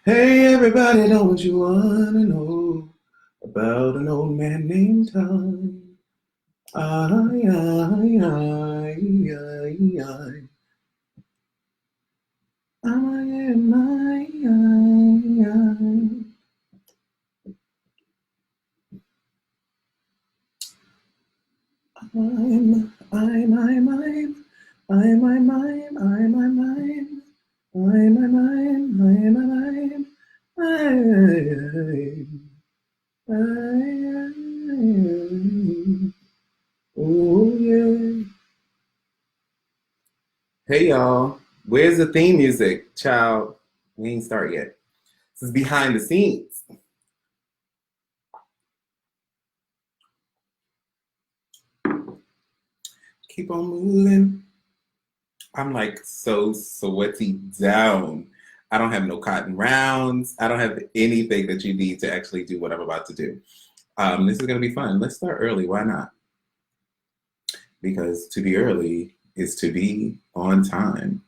Hey, everybody, don't you want to know about an old man named Tom? I, I, I. Oh yeah. Hey y'all, where's the theme music? Child, we ain't start yet. This is behind the scenes. Keep on moving. I'm like so sweaty down. I don't have no cotton rounds. I don't have anything that you need to actually do what I'm about to do. This is gonna be fun. Let's start early. Why not? Because to be early is to be on time.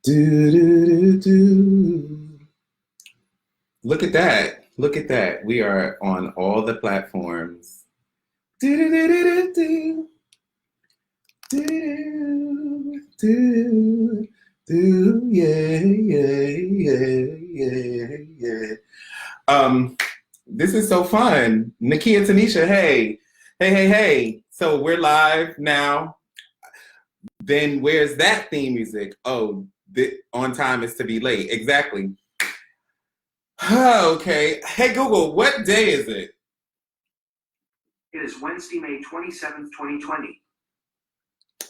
Do do do do. Look at that. Look at that. We are on all the platforms. Do do do do do. Do, do, do, yeah, yeah, yeah, yeah. This is so fun. Nakia, Tanisha, hey. Hey. So we're live now. Then where's that theme music? Oh, on time is to be late. Exactly. Okay. Hey, Google, what day is it? It is Wednesday, May 27th, 2020.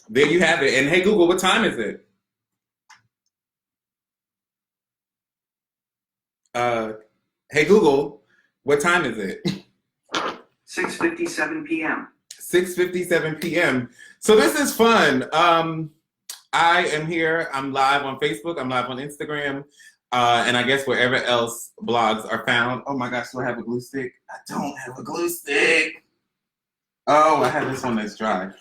There you have it. And hey, Google, what time is it? Hey, Google, what time is it? 6:57 p.m. 6:57 p.m. So this is fun. I am here. I'm live on Facebook. I'm live on Instagram. And I guess wherever else blogs are found. Oh my gosh, do I have a glue stick? I don't have a glue stick. Oh, I have this one that's dry.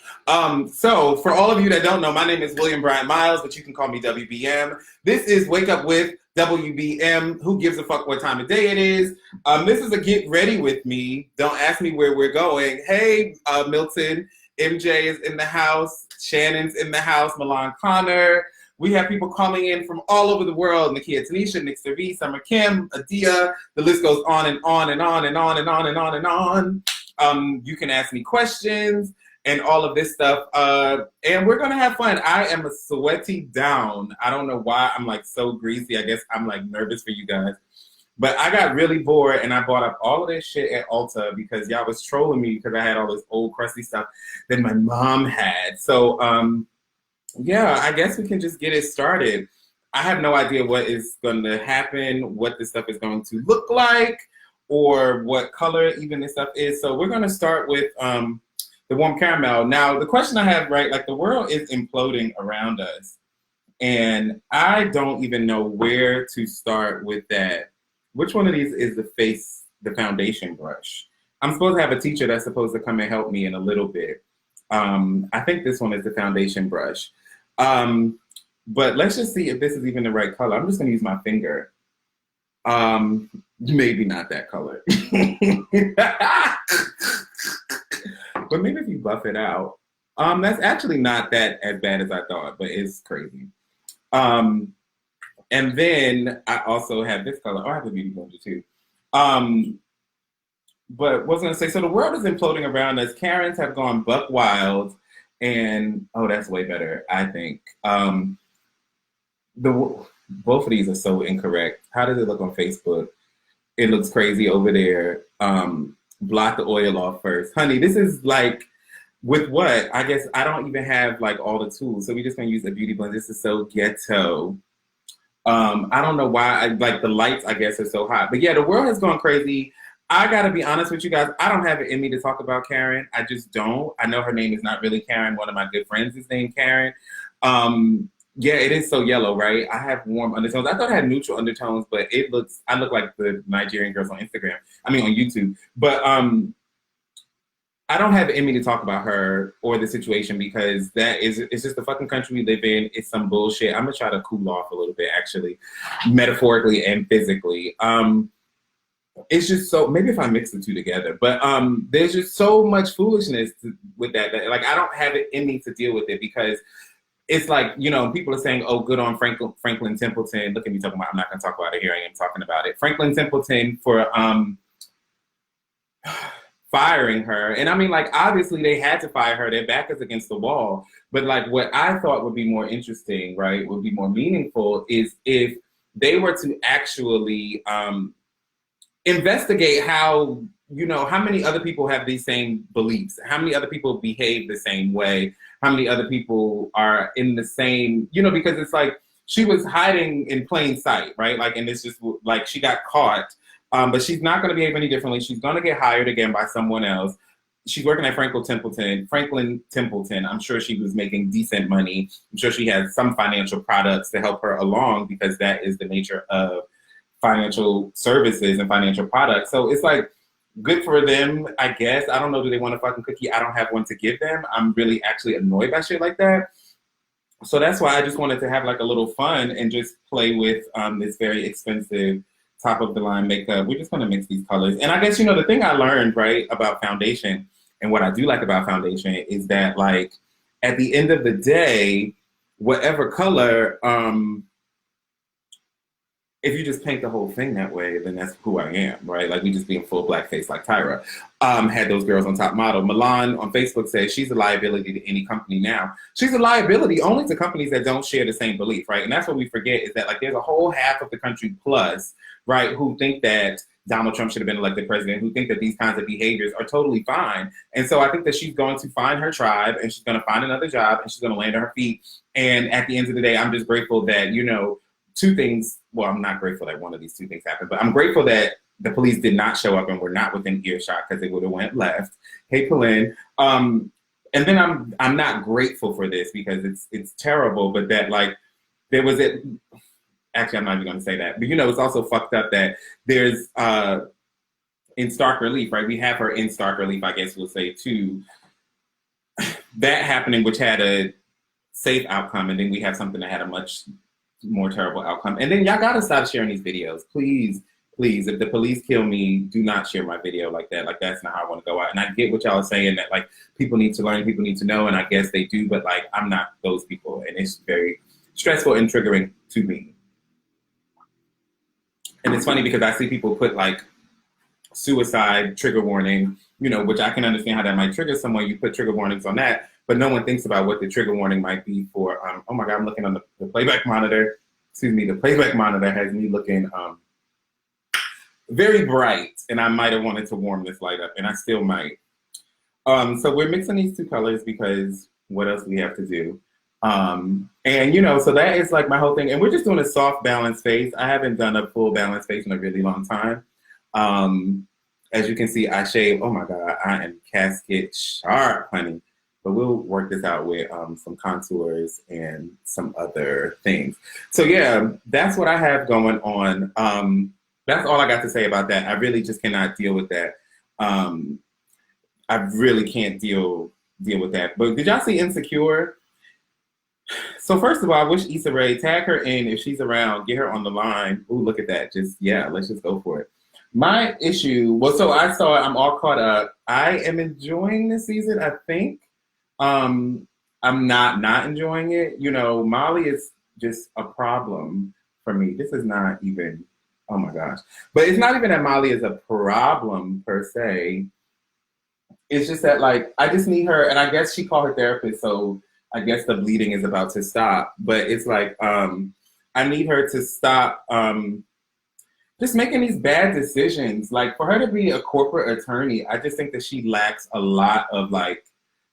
So for all of you that don't know, my name is William Bryant Miles, but you can call me WBM. This is Wake Up With WBM. Who gives a fuck what time of day it is? This is a get ready with me. Don't ask me where we're going. Hey, Milton. MJ is in the house. Shannon's in the house. Milan Connor. We have people calling in from all over the world. Nakia Tanisha, Nick V, Summer Kim, Adia. The list goes on and on and on and on and on and on and on. You can ask me questions and all of this stuff. And we're going to have fun. I am a sweaty down. I don't know why I'm like so greasy. I guess I'm like nervous for you guys. But I got really bored and I bought up all of this shit at ULTA because y'all was trolling me because I had all this old crusty stuff that my mom had. So, yeah, I guess we can just get it started. I have no idea what is going to happen, what this stuff is going to look like, or what color even this stuff is. So we're going to start with the warm caramel. Now, the question I have, right, like the world is imploding around us. And I don't even know where to start with that. Which one of these is the foundation brush? I'm supposed to have a teacher that's supposed to come and help me in a little bit. I think this one is the foundation brush. But let's just see if this is even the right color. I'm just going to use my finger. Maybe not that color. But maybe if you buff it out. That's actually not that as bad as I thought, but it's crazy. And then I also have this color. Oh, I have a beauty blender too. But what was I going to say? So the world is imploding around us. Karens have gone buck wild. And, oh, that's way better, I think. Both of these are so incorrect. How does it look on Facebook? It looks crazy over there. Block the oil off first. Honey, this is like, with what? I guess I don't even have like all the tools. So we're just going to use a beauty blender. This is so ghetto. I don't know why, like the lights, I guess, are so hot. But yeah, the world has gone crazy. I got to be honest with you guys. I don't have it in me to talk about Karen. I just don't. I know her name is not really Karen. One of my good friends is named Karen. Yeah, it is so yellow, right? I have warm undertones. I thought I had neutral undertones, but I look like the Nigerian girls on Instagram. I mean, on YouTube. But I don't have it in me to talk about her or the situation because it's just the fucking country we live in. It's some bullshit. I'm gonna try to cool off a little bit, actually, metaphorically and physically. It's just so, maybe if I mix the two together, but there's just so much foolishness with that. Like I don't have it in me to deal with it because it's like, you know, people are saying, oh, good on Franklin Templeton. Look at me talking about, I'm not going to talk about it. Here I am talking about it. Franklin Templeton for firing her. And I mean, like, obviously they had to fire her. Their back is against the wall. But like what I thought would be more interesting, right, would be more meaningful is if they were to actually investigate how, you know, how many other people have these same beliefs, how many other people behave the same way, how many other people are in the same, you know, because it's like she was hiding in plain sight, right? Like, and it's just like she got caught, but she's not going to behave any differently. She's going to get hired again by someone else. She's working at Franklin Templeton. I'm sure she was making decent money. I'm sure she has some financial products to help her along because that is the nature of financial services and financial products. So it's like, good for them, I guess. I don't know, do they want a fucking cookie? I don't have one to give them. I'm really actually annoyed by shit like that. So that's why I just wanted to have like a little fun and just play with this very expensive top of the line makeup. We're just gonna mix these colors. And I guess, you know, the thing I learned, right, about foundation and what I do like about foundation is that like at the end of the day, whatever color, if you just paint the whole thing that way, then that's who I am, right? Like we just be in full blackface like Tyra. Had those girls on Top Model. Milan on Facebook says she's a liability to any company now. She's a liability only to companies that don't share the same belief, right? And that's what we forget is that like there's a whole half of the country plus, right, who think that Donald Trump should have been elected president, who think that these kinds of behaviors are totally fine. And so I think that she's going to find her tribe and she's going to find another job and she's going to land on her feet. And at the end of the day, I'm just grateful that, you know, two things, well, I'm not grateful that one of these two things happened, but I'm grateful that the police did not show up and were not within earshot because they would have went left. Hey, Pauline. And then I'm not grateful for this because it's terrible, but that like there was it. Actually, I'm not even going to say that, but you know, it's also fucked up that there's in stark relief, right? We have her in stark relief, I guess we'll say, too. That happening, which had a safe outcome, and then we have something that had a much more terrible outcome. And then y'all gotta stop sharing these videos. Please, please, if the police kill me, do not share my video like that. Like that's not how I want to go out. And I get what y'all are saying that like people need to learn, people need to know, and I guess they do, but like I'm not those people. And it's very stressful and triggering to me. And it's funny because I see people put like suicide trigger warning, you know, which I can understand how that might trigger someone. You put trigger warnings on that, but no one thinks about what the trigger warning might be for, oh my God, I'm looking on the playback monitor. Excuse me, the playback monitor has me looking very bright, and I might have wanted to warm this light up, and I still might. So we're mixing these two colors because what else do we have to do? And you know, so that is like my whole thing. And we're just doing a soft balanced face. I haven't done a full balanced face in a really long time. As you can see, I shave. Oh my God, I am casket sharp, honey. But we'll work this out with some contours and some other things. So yeah, that's what I have going on. That's all I got to say about that. I really just cannot deal with that. I really can't deal with that. But did y'all see Insecure? So first of all, I wish Issa Rae, tag her in if she's around, get her on the line. Ooh, look at that. Just, yeah, let's just go for it. My issue, well, so I saw it, I'm all caught up. I am enjoying this season, I think. I'm not enjoying it. You know, Molly is just a problem for me. This is not even, oh my gosh. But it's not even that Molly is a problem per se. It's just that like, I just need her, and I guess she called her therapist, so I guess the bleeding is about to stop. But it's like, I need her to stop just making these bad decisions. Like for her to be a corporate attorney, I just think that she lacks a lot of like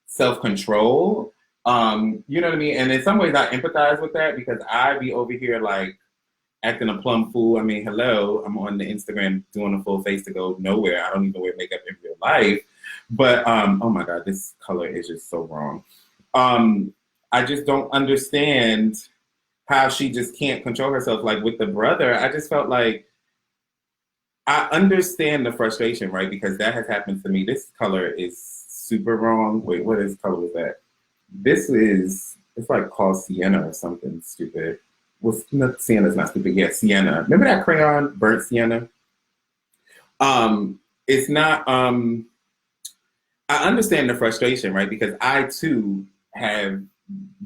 self-control. You know what I mean? And in some ways I empathize with that because I be over here like acting a plum fool. I mean, hello, I'm on the Instagram doing a full face to go nowhere. I don't even wear makeup in real life. But oh my God, this color is just so wrong. I just don't understand how she just can't control herself. Like with the brother, I just felt like I understand the frustration, right? Because that has happened to me. This color is super wrong. Wait, what is color was that? This is, it's like called Sienna or something stupid. Well, not, Sienna's not stupid yet. Sienna. Remember that crayon, burnt sienna? It's not, I understand the frustration, right? Because I too have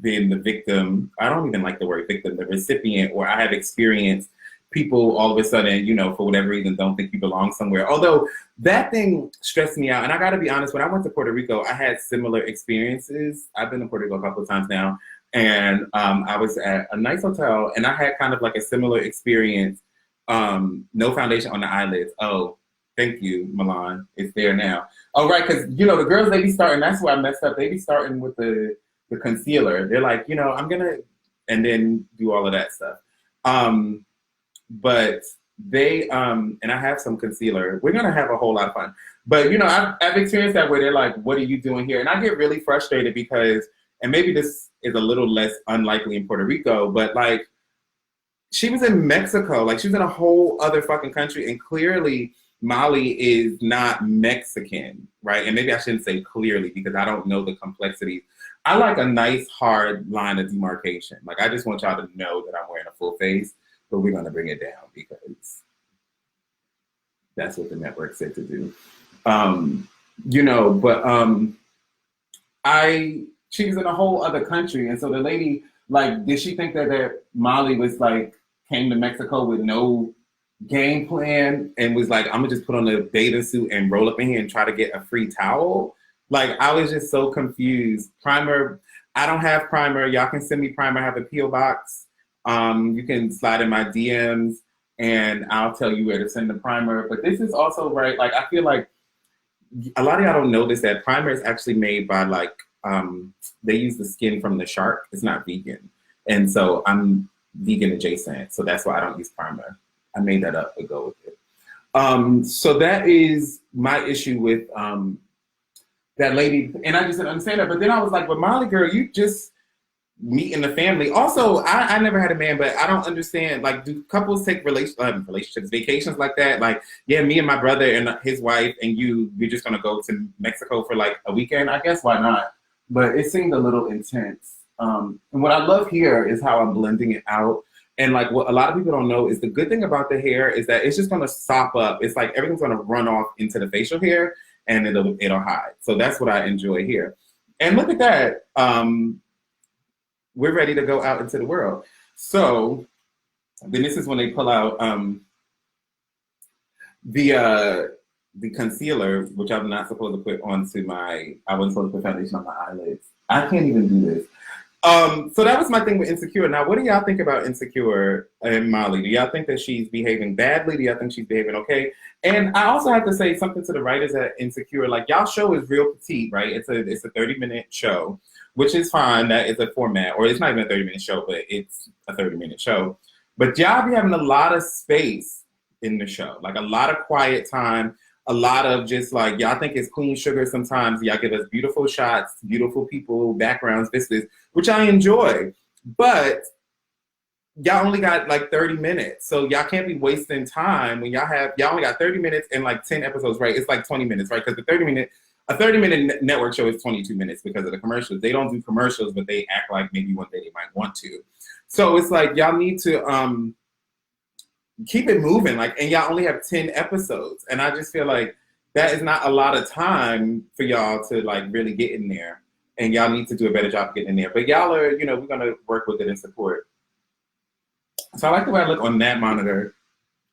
been the victim. I don't even like the word victim, the recipient, or I have experienced people all of a sudden, you know, for whatever reason, don't think you belong somewhere. Although that thing stressed me out. And I got to be honest, when I went to Puerto Rico, I had similar experiences. I've been to Puerto Rico a couple of times now. And I was at a nice hotel and I had kind of like a similar experience. No foundation on the eyelids. Oh, thank you, Milan. It's there now. Oh, right. Because, you know, the girls, they be starting, that's where I messed up. They be starting with the concealer. They're like, you know, I'm going to, and then do all of that stuff. But they, and I have some concealer. We're going to have a whole lot of fun. But, you know, I've experienced that where they're like, what are you doing here? And I get really frustrated because, and maybe this is a little less unlikely in Puerto Rico, but like, she was in Mexico. Like, she was in a whole other fucking country. And clearly, Molly is not Mexican, right? And maybe I shouldn't say clearly because I don't know the complexity. I like a nice, hard line of demarcation. Like, I just want y'all to know that I'm wearing a full face. But we're going to bring it down because that's what the network said to do. You know, but she was in a whole other country. And so the lady, like, did she think that Molly was like, came to Mexico with no game plan and was like, I'm going to just put on a bathing suit and roll up in here and try to get a free towel? Like, I was just so confused. Primer, I don't have primer. Y'all can send me primer. I have a P.O. box. You can slide in my DMs and I'll tell you where to send the primer. But this is also right. Like, I feel like a lot of y'all don't know this, that primer is actually made by like, they use the skin from the shark. It's not vegan. And so I'm vegan adjacent. So that's why I don't use primer. I made that up to go with it. So that is my issue with that lady. And I just didn't understand that. But then I was like, well, Molly girl, you just meeting the family. Also, I never had a man, but I don't understand. Like, do couples take relationships, vacations like that? Like, yeah, me and my brother and his wife and we're just gonna go to Mexico for like a weekend. I guess why not? But it seemed a little intense. And what I love here is how I'm blending it out. And like what a lot of people don't know is the good thing about the hair is that it's just gonna sop up. It's like everything's gonna run off into the facial hair and it'll hide. So that's what I enjoy here. And look at that. We're ready to go out into the world. So then this is when they pull out the concealer, which I'm not supposed to put onto I wasn't supposed to put foundation on my eyelids. I can't even do this. So that was my thing with Insecure. Now, what do y'all think about Insecure and Molly? Do y'all think that she's behaving badly? Do y'all think she's behaving okay? And I also have to say something to the writers at Insecure. Like, y'all show is real petite, right? It's a 30-minute show, which is fine. That is a format, or it's not even a 30-minute show, but it's a 30-minute show. But y'all be having a lot of space in the show, like a lot of quiet time, a lot of just like, y'all think it's Queen Sugar sometimes. Y'all give us beautiful shots, beautiful people, backgrounds, vistas, which I enjoy. But y'all only got like 30 minutes. So y'all can't be wasting time when y'all only got 30 minutes and like 10 episodes, right? It's like 20 minutes, right? Because a 30-minute network show is 22 minutes because of the commercials. They don't do commercials, but they act like maybe one day they might want to. So it's like, y'all need to keep it moving. Like, and y'all only have 10 episodes. And I just feel like that is not a lot of time for y'all to like really get in there. And y'all need to do a better job getting in there. But y'all are, you know, we're going to work with it and support. So I like the way I look on that monitor.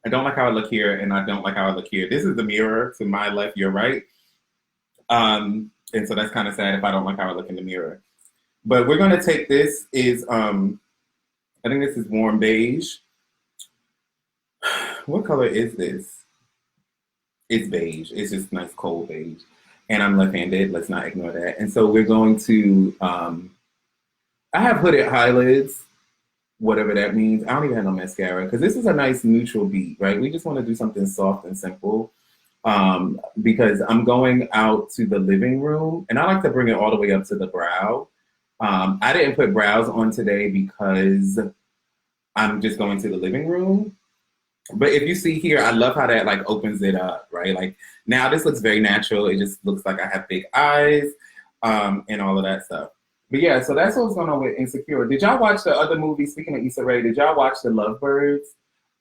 I don't like how I look here, and I don't like how I look here. This is the mirror to my left, your right. And so that's kind of sad if I don't like how I look in the mirror. But we're going to take this I think this is warm beige. What color is this? It's beige. It's just nice cold beige. And I'm left-handed. Let's not ignore that. And so we're going to, I have hooded eyelids, whatever that means. I don't even have no mascara because this is a nice neutral beat, right? We just want to do something soft and simple because I'm going out to the living room and I like to bring it all the way up to the brow. I didn't put brows on today because I'm just going to the living room. But if you see here, I love how that like opens it up, right? Like now this looks very natural. It just looks like I have big eyes, and all of that stuff. But yeah, so that's what's going on with Insecure. Did y'all watch the other movie? Speaking of Issa Rae, did y'all watch The Lovebirds?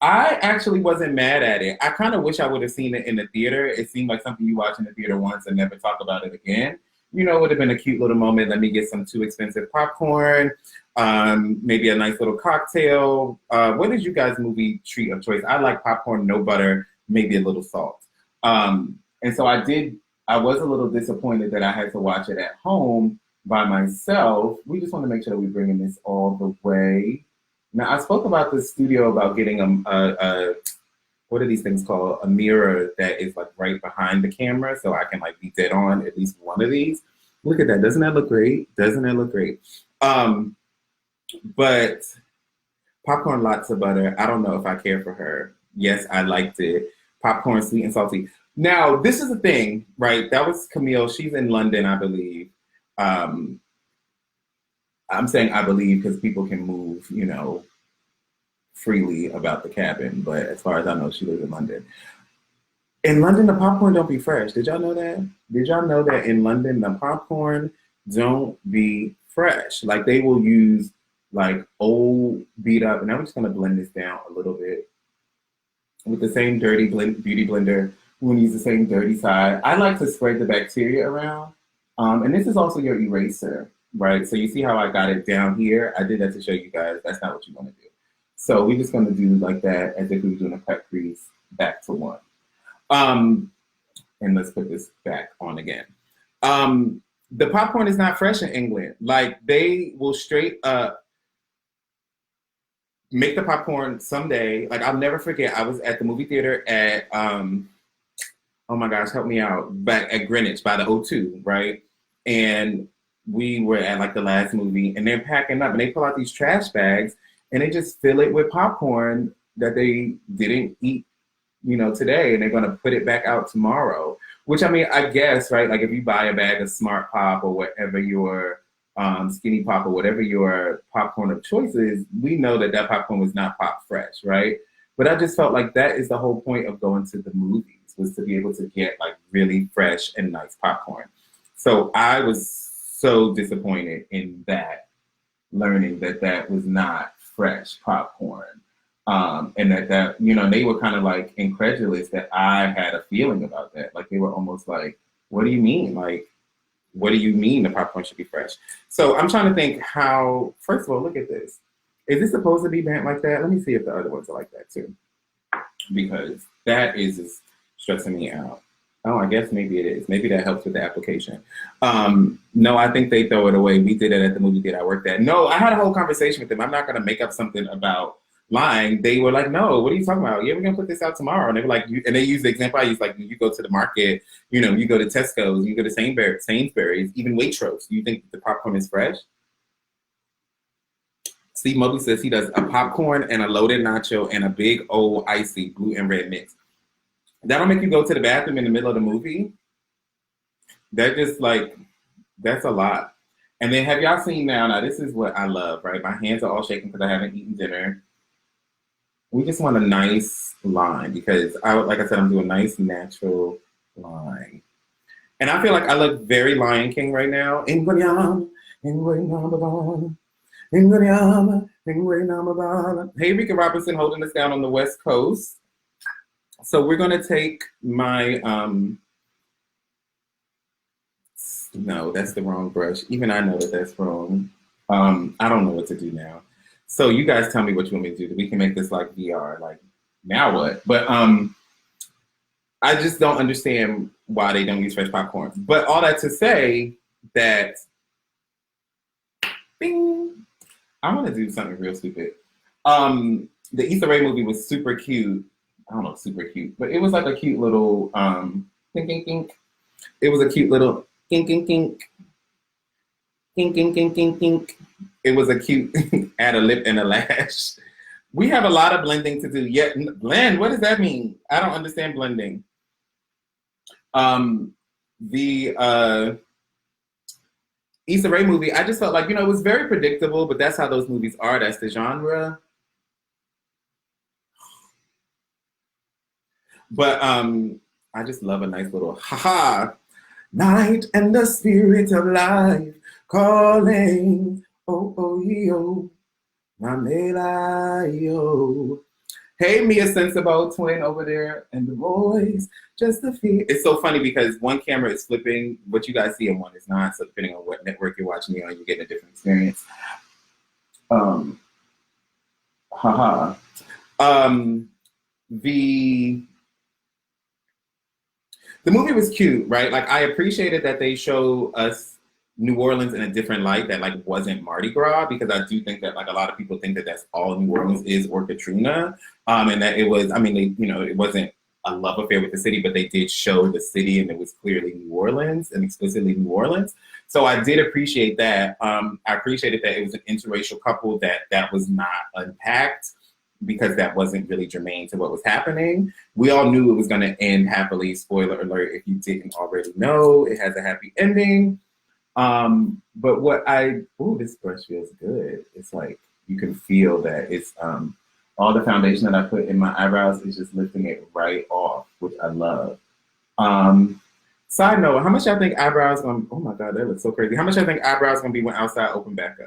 I actually wasn't mad at it. I kind of wish I would have seen it in the theater. It seemed like something you watch in the theater once and never talk about it again. You know, it would have been a cute little moment. Let me get some too expensive popcorn, maybe a nice little cocktail. What is you guys' movie treat of choice? I like popcorn, no butter, maybe a little salt. And so I was a little disappointed that I had to watch it at home by myself. We just want to make sure that we're bringing this all the way. Now, I spoke about the studio about getting a what are these things called? A mirror that is like right behind the camera, so I can like be dead on at least one of these. Look at that! Doesn't that look great? Doesn't that look great? But popcorn, lots of butter. I don't know if I care for her. Yes, I liked it. Popcorn, sweet and salty. Now, this is the thing, right? That was Camille. She's in London, I believe. I'm saying I believe because people can move, you know, freely about the cabin. But as far as I know, she lives in London. In London, the popcorn don't be fresh. Did y'all know that? Did y'all know that in London, the popcorn don't be fresh? Like they will use like old beat up, and I'm just gonna blend this down a little bit with the same dirty beauty blender. We're gonna use the same dirty side. I like to spread the bacteria around. And this is also your eraser, right? So you see how I got it down here? I did that to show you guys that's not what you want to do. So we're just going to do like that as if we were doing a cut crease back to one. And let's put this back on again. The popcorn is not fresh in England. Like they will straight up make the popcorn someday. Like I'll never forget, I was at the movie theater at, oh my gosh, help me out, back at Greenwich by the O2, right? And we were at like the last movie and they're packing up and they pull out these trash bags and they just fill it with popcorn that they didn't eat, you know, today, and they're gonna put it back out tomorrow. Which I mean, I guess, right? Like if you buy a bag of Smart Pop or whatever your Skinny Pop or whatever your popcorn of choice is, we know that that popcorn was not pop fresh, right? But I just felt like that is the whole point of going to the movies, was to be able to get like really fresh and nice popcorn. So I was so disappointed in that, learning that that was not fresh popcorn. And that, you know, they were kind of like incredulous that I had a feeling about that. Like they were almost like, what do you mean? Like, what do you mean the popcorn should be fresh? So I'm trying to think how, first of all, look at this. Is this supposed to be bent like that? Let me see if the other ones are like that too. Because that is just stressing me out. Oh, I guess maybe it is. Maybe that helps with the application. No, I think they throw it away. We did it at the movie theater I worked at. No, I had a whole conversation with them. I'm not going to make up something about lying. They were like, no, what are you talking about? Yeah, we're going to put this out tomorrow. And they were like, and they used the example I used, like, you go to the market, you know, you go to Tesco's, you go to Sainsbury's, even Waitrose. You think the popcorn is fresh? Steve Mobley says he does a popcorn and a loaded nacho and a big old icy blue and red mix. That'll make you go to the bathroom in the middle of the movie. That just like, that's a lot. And then have y'all seen now this is what I love, right? My hands are all shaking because I haven't eaten dinner. We just want a nice line because like I said, I'm doing a nice natural line. And I feel like I look very Lion King right now. Hey, Rika Robinson holding us down on the West Coast. So we're gonna take my, no, that's the wrong brush. Even I know that that's wrong. I don't know what to do now. So you guys tell me what you want me to do. We can make this like VR, like now what? But I just don't understand why they don't use fresh popcorn. But all that to say that, bing, I wanna do something real stupid. The Issa Rae movie was super cute. I don't know, super cute, but it was like a cute little kink, kink, kink. It was a cute little kink, kink, kink, kink, kink, kink, kink, kink. It was a cute add a lip and a lash. We have a lot of blending to do. Yet blend, what does that mean? I don't understand blending. The Issa Rae movie, I just felt like, you know, it was very predictable, but that's how those movies are. That's the genre. But I just love a nice little ha-ha. Night and the spirit of life calling. Oh, oh, yo. Mamela, yo. Hey, Mia Sensible twin over there and the boys. Just the feet. It's so funny because one camera is flipping what you guys see and one is not. So depending on what network you're watching me on, you get a different experience. Haha. The movie was cute, right? Like I appreciated that they show us New Orleans in a different light that like wasn't Mardi Gras, because I do think that like a lot of people think that that's all New Orleans is, or Katrina, and that it was. I mean, they, it wasn't a love affair with the city, but they did show the city, and it was clearly New Orleans and explicitly New Orleans. So I did appreciate that. I appreciated that it was an interracial couple, that was not unpacked, because that wasn't really germane to what was happening. We all knew it was going to end happily. Spoiler alert, if you didn't already know, it has a happy ending. But this brush feels good. It's like, you can feel that it's, all the foundation that I put in my eyebrows is just lifting it right off, which I love. Side note, how much y'all think eyebrows gonna, oh my God, that looks so crazy. How much y'all think eyebrows gonna be when outside open back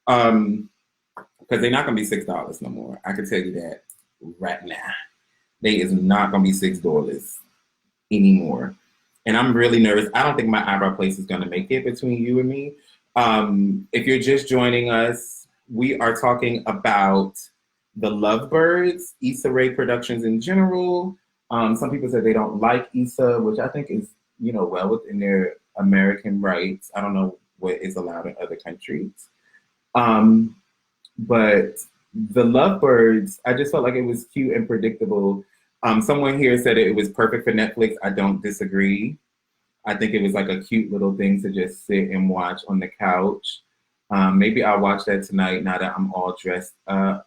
up? Because they're not gonna be $6 no more. I can tell you that right now. They is not gonna be $6 anymore. And I'm really nervous. I don't think my eyebrow place is gonna make it between you and me. If you're just joining us, we are talking about the Lovebirds, Issa Rae Productions in general. Some people said they don't like Issa, which I think is, well within their American rights. I don't know what is allowed in other countries. But the Lovebirds, I just felt like it was cute and predictable. Someone here said it was perfect for Netflix. I don't disagree. I think it was like a cute little thing to just sit and watch on the couch. Maybe I'll watch that tonight now that I'm all dressed up.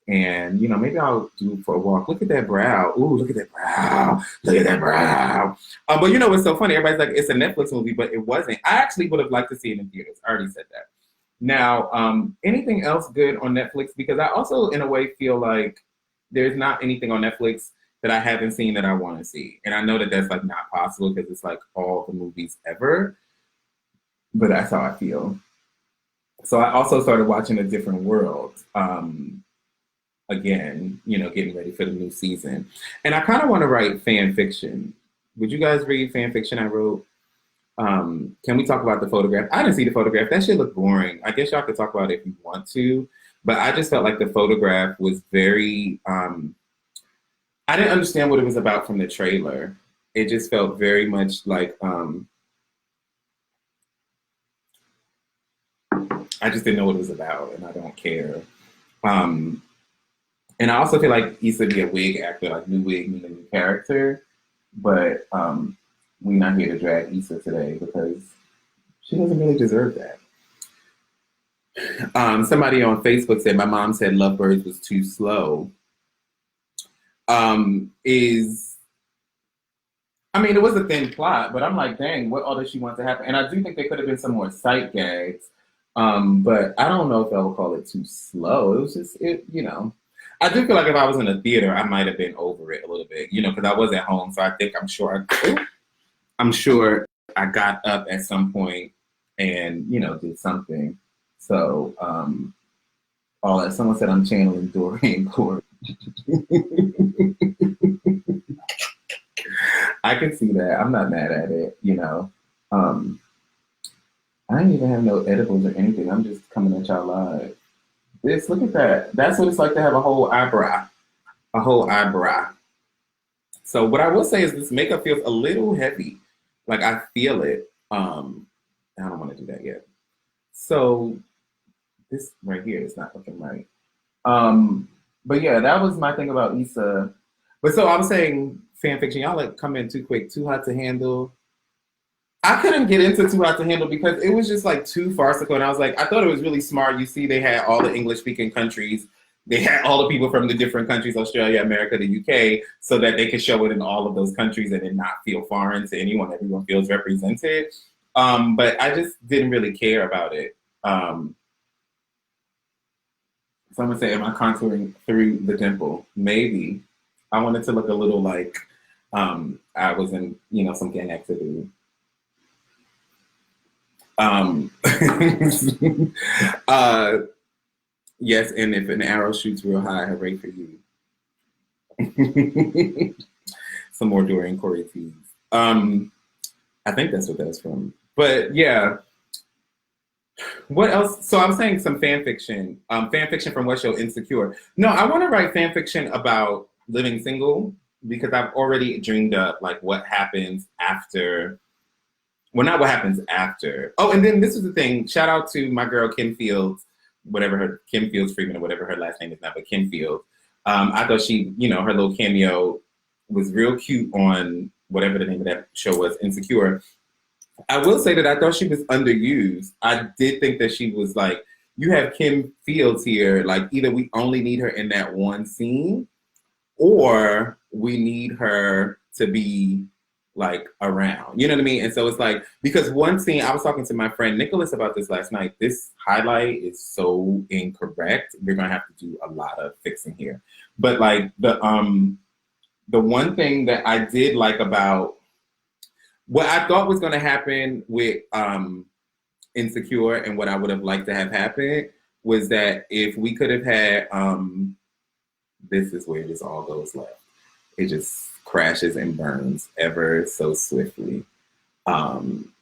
And, maybe I'll do it for a walk. Look at that brow. Ooh, look at that brow. Look at that brow. But what's so funny? Everybody's like, it's a Netflix movie, but it wasn't. I actually would have liked to see it in theaters. I already said that. Now, anything else good on Netflix? Because I also, in a way, feel like there's not anything on Netflix that I haven't seen that I want to see. And I know that that's like not possible because it's like all the movies ever. But that's how I feel. So I also started watching A Different World. Again, getting ready for the new season. And I kind of want to write fan fiction. Would you guys read fan fiction I wrote? Can we talk about the photograph? I didn't see the photograph. That shit looked boring. I guess y'all could talk about it if you want to. But I just felt like the photograph was very... I didn't understand what it was about from the trailer. It just felt very much like... I just didn't know what it was about, and I don't care. And I also feel like Issa be a wig actor, like new wig meaning new character. But we're not here to drag Issa today because she doesn't really deserve that. Somebody on Facebook said, my mom said Lovebirds was too slow. It was a thin plot, but I'm like, dang, what all does she want to happen? And I do think there could have been some more sight gags. But I don't know if I would call it too slow. It was just, I do feel like if I was in a theater, I might have been over it a little bit, because I was at home. So I'm sure I got up at some point and, did something. So, all that. Someone said I'm channeling Dorian Court. I can see that. I'm not mad at it, I didn't even have no edibles or anything. I'm just coming at y'all live. Look at that. That's what it's like to have a whole eyebrow. A whole eyebrow. So what I will say is this makeup feels a little heavy. Like I feel it. I don't want to do that yet. So this right here is not looking right. But yeah, that was my thing about Issa. But so I was saying fan fiction, y'all like come in too quick, too hot to handle. I couldn't get into Too Hot to Handle because it was just like too farcical. And I was like, I thought it was really smart. You see, they had all the English speaking countries. They had all the people from the different countries, Australia, America, the UK, so that they could show it in all of those countries and it not feel foreign to anyone. Everyone feels represented. But I just didn't really care about it. Someone said, am I contouring through the dimple? Maybe. I wanted to look a little like I was in, some gang activity. uh, yes, and if an arrow shoots real high, hooray for you. Some more Dorian Corey teas. I think that's what that's from. But yeah. What else? So I'm saying some fan fiction. Fan fiction from what show? Insecure. No, I want to write fan fiction about living single because I've already dreamed up like what happens after. Well, not what happens after. Oh, and then this is the thing. Shout out to my girl Kim Fields, Kim Fields Freeman or whatever her last name is now, but Kim Fields. I thought she, her little cameo was real cute on whatever the name of that show was, Insecure. I will say that I thought she was underused. I did think that she was like, you have Kim Fields here, like either we only need her in that one scene or we need her to be like around. You know what I mean? And so it's like, because one scene, I was talking to my friend Nicholas about this last night. This highlight is so incorrect. We're going to have to do a lot of fixing here. But like the one thing that I did like about what I thought was going to happen with Insecure and what I would have liked to have happen was that if we could have had, this is where this all goes left. It just crashes and burns ever so swiftly.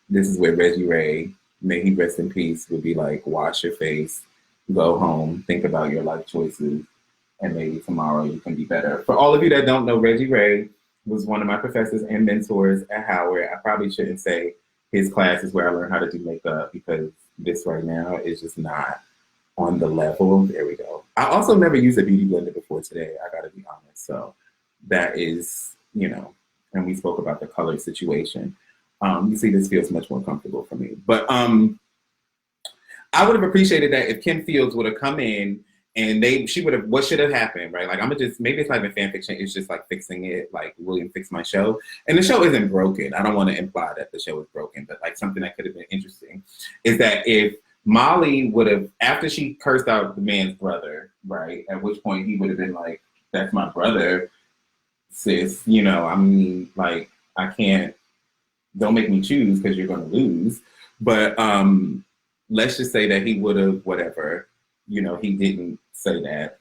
This is where Reggie Ray, may he rest in peace, would be like, wash your face, go home, think about your life choices, and maybe tomorrow you can be better. For all of you that don't know, Reggie Ray was one of my professors and mentors at Howard. I probably shouldn't say his class is where I learned how to do makeup because this right now is just not on the level. There we go. I also never used a beauty blender before today. I got to be honest. So that is, and we spoke about the color situation. You see, this feels much more comfortable for me. But I would have appreciated that if Kim Fields would have come in and she would have, what should have happened, right? Like, maybe it's not even fan fiction, it's just like fixing it, like William Fix My Show. And the show isn't broken. I don't want to imply that the show is broken, but like something that could have been interesting is that if Molly would have, after she cursed out the man's brother, right? At which point he would have been like, that's my brother, sis, like, I can't, don't make me choose because you're going to lose. But let's just say that he would have, whatever, he didn't say that.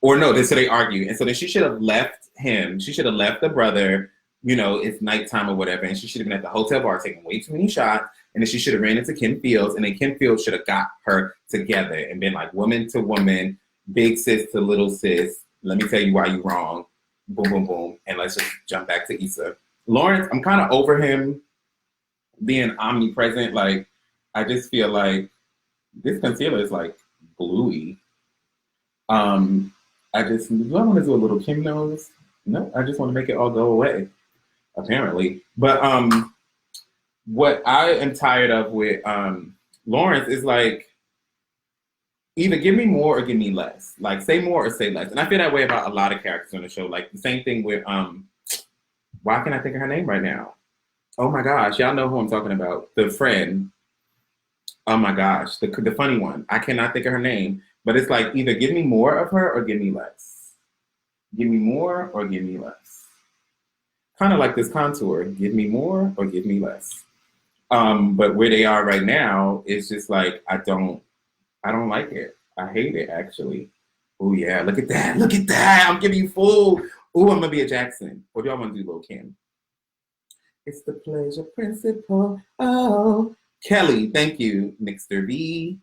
Or no, so they argue. And so then she should have left him. She should have left the brother, it's nighttime or whatever. And she should have been at the hotel bar taking way too many shots. And then she should have ran into Kim Fields. And then Kim Fields should have got her together and been like woman to woman, big sis to little sis. Let me tell you why you're wrong. Boom, boom, boom. And let's just jump back to Issa. Lawrence, I'm kind of over him being omnipresent. Like, I just feel like this concealer is like gluey. Do I want to do a little Kim nose? No, I just want to make it all go away, apparently. But what I am tired of with Lawrence is like, either give me more or give me less. Like, say more or say less. And I feel that way about a lot of characters on the show. Like, the same thing with, why can't I think of her name right now? Oh my gosh, y'all know who I'm talking about. The friend. Oh my gosh, the funny one. I cannot think of her name. But it's like, either give me more of her or give me less. Give me more or give me less. Kind of like this contour. Give me more or give me less. But where they are right now, it's just like, I don't like it. I hate it, actually. Oh yeah, look at that. Look at that. I'm giving you full. Oh, I'm gonna be a Jackson. Or do y'all want to do Lil' Kim? It's the pleasure principle. Oh, Kelly, thank you, Mixter B.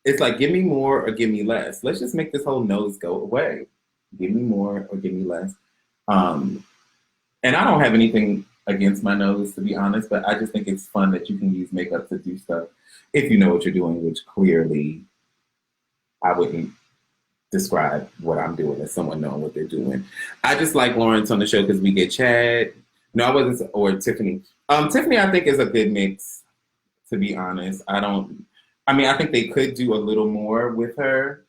It's like, give me more or give me less. Let's just make this whole nose go away. Give me more or give me less. And I don't have anything against my nose, to be honest, but I just think it's fun that you can use makeup to do stuff if you know what you're doing, which clearly I wouldn't describe what I'm doing as someone knowing what they're doing. I just like Lawrence on the show because we get Chad. No, I wasn't, or Tiffany. Tiffany, I think, is a good mix, to be honest. I think they could do a little more with her.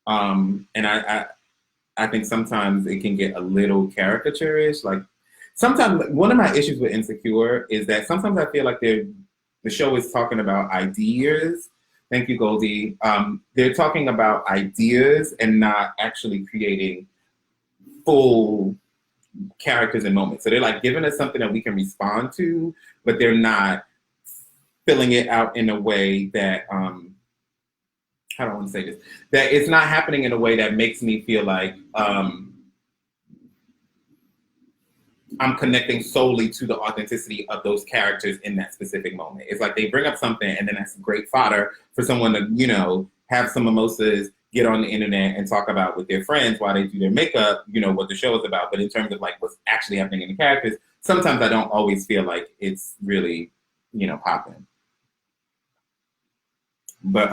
And I think sometimes it can get a little caricature-ish. Like, sometimes, one of my issues with Insecure is that sometimes I feel like the show is talking about ideas, Thank you, Goldie. They're talking about ideas and not actually creating full characters and moments. So they're like giving us something that we can respond to, but they're not filling it out in a way that how do I want to say this? That it's not happening in a way that makes me feel like I'm connecting solely to the authenticity of those characters in that specific moment. It's like they bring up something and then that's great fodder for someone to, you know, have some mimosas, get on the internet and talk about with their friends while they do their makeup, you know, what the show is about. But in terms of like what's actually happening in the characters, sometimes I don't always feel like it's really, you know, popping. But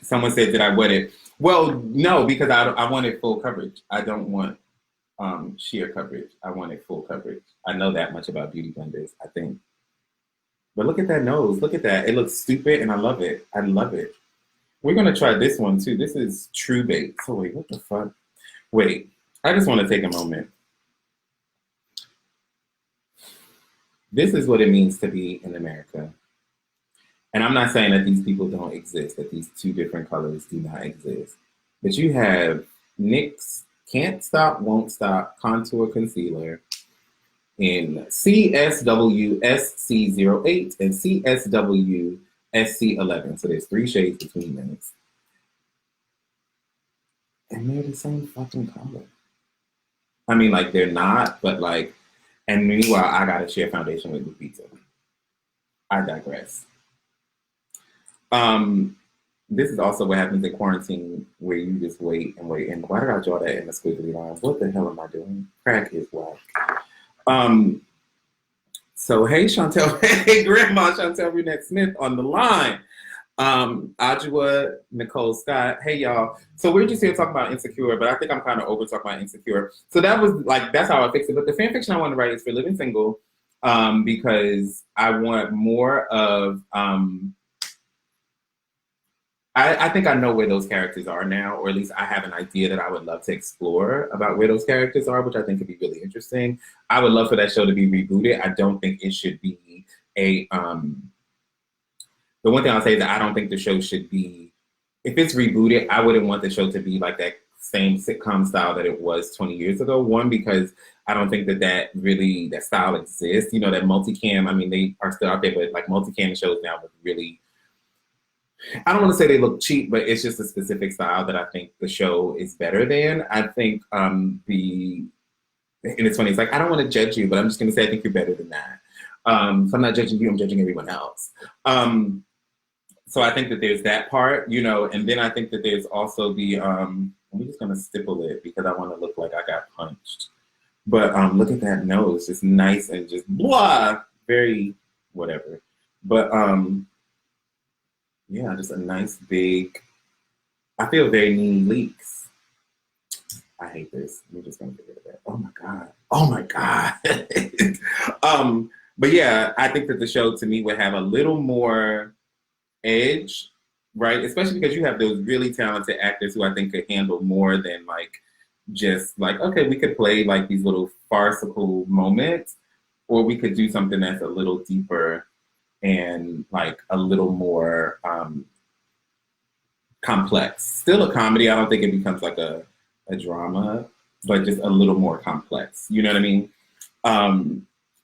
someone said, did I wet it? Well, no, because I wanted full coverage. I don't want sheer coverage. I wanted full coverage. I know that much about beauty blenders, I think. But look at that nose. Look at that. It looks stupid and I love it. I love it. We're going to try this one too. This is True Bait. So wait, what the fuck? Wait, I just want to take a moment. This is what it means to be in America. And I'm not saying that these people don't exist, that these two different colors do not exist. But you have NYX Can't Stop, Won't Stop Contour Concealer in CSW SC08 and CSW SC11. So there's 3 shades between them. And they're the same fucking color. I mean, like, they're not, but like, and meanwhile, I gotta share foundation with Lupita. I digress. This is also what happens in quarantine, where you just wait and wait. And why did I draw that in the squiggly line? What the hell am I doing? Crack is whack. So hey, Chantel, hey, Grandma Chantel Brunette Smith on the line. Ajua Nicole Scott, hey y'all. So we're just here talking about Insecure, but I think I'm kind of over talking about Insecure. So that was like, that's how I fixed it. But the fan fiction I want to write is for Living Single, because I want more of I think I know where those characters are now, or at least I have an idea that I would love to explore about where those characters are, which I think could be really interesting. I would love for that show to be rebooted. I don't think it should be a, the one thing I'll say is that I don't think the show should be, if it's rebooted, I wouldn't want the show to be like that same sitcom style that it was 20 years ago. One, because I don't think that really, that style exists. You know, that multicam, I mean, they are still out there, but like multicam shows now with really, I don't want to say they look cheap, but it's just a specific style that I think the show is better than. I think and it's funny, it's like, I don't want to judge you, but I'm just going to say I think you're better than that. So I'm not judging you, I'm judging everyone else. So I think that there's that part, you know, and then I think that there's also the, I'm just going to stipple it because I want to look like I got punched. But look at that nose, just nice and just blah, very whatever. But yeah, just a nice big, I feel very mean leaks. I hate this. We're just gonna get rid of that. Oh my God. Oh my God. But yeah, I think that the show to me would have a little more edge, right? Especially because you have those really talented actors who I think could handle more than like, just like, okay, we could play like these little farcical moments, or we could do something that's a little deeper and like a little more complex. Still a comedy. I don't think it becomes like a drama, but just a little more complex. You know what I mean?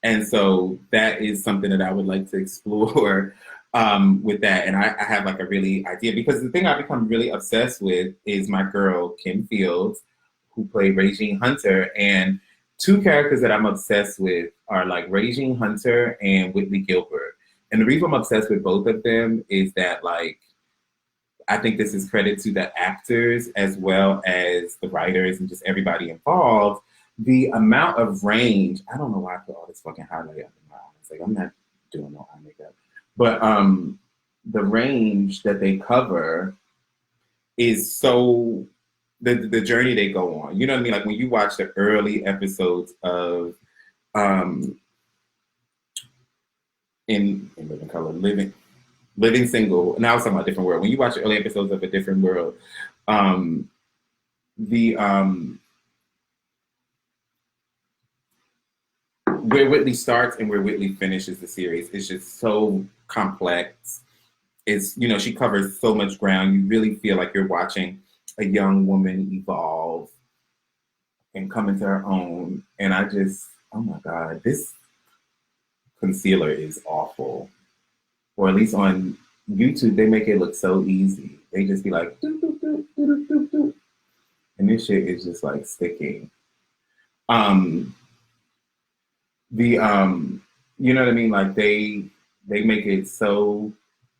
And so that is something that I would like to explore with that. And I have like a really idea, because the thing I've become really obsessed with is my girl, Kim Fields, who played Regine Hunter. And 2 characters that I'm obsessed with are like Regine Hunter and Whitley Gilbert. And the reason I'm obsessed with both of them is that, like, I think this is credit to the actors as well as the writers and just everybody involved. The amount of range, I don't know why I put all this fucking highlight under my eyes. Like, I'm not doing no eye makeup. But the range that they cover is so, the journey they go on. You know what I mean? Like, when you watch the early episodes of in Living Color, Living Single. Now it's talking about Different World. When you watch the early episodes of A Different World, where Whitley starts and where Whitley finishes the series is just so complex is, you know, she covers so much ground. You really feel like you're watching a young woman evolve and come into her own. And I just, oh my God, this concealer is awful. Or at least on YouTube, they make it look so easy. They just be like, doo, doo, doo, doo, doo, doo, doo. And this shit is just like sticking. Um, you know what I mean? Like they make it so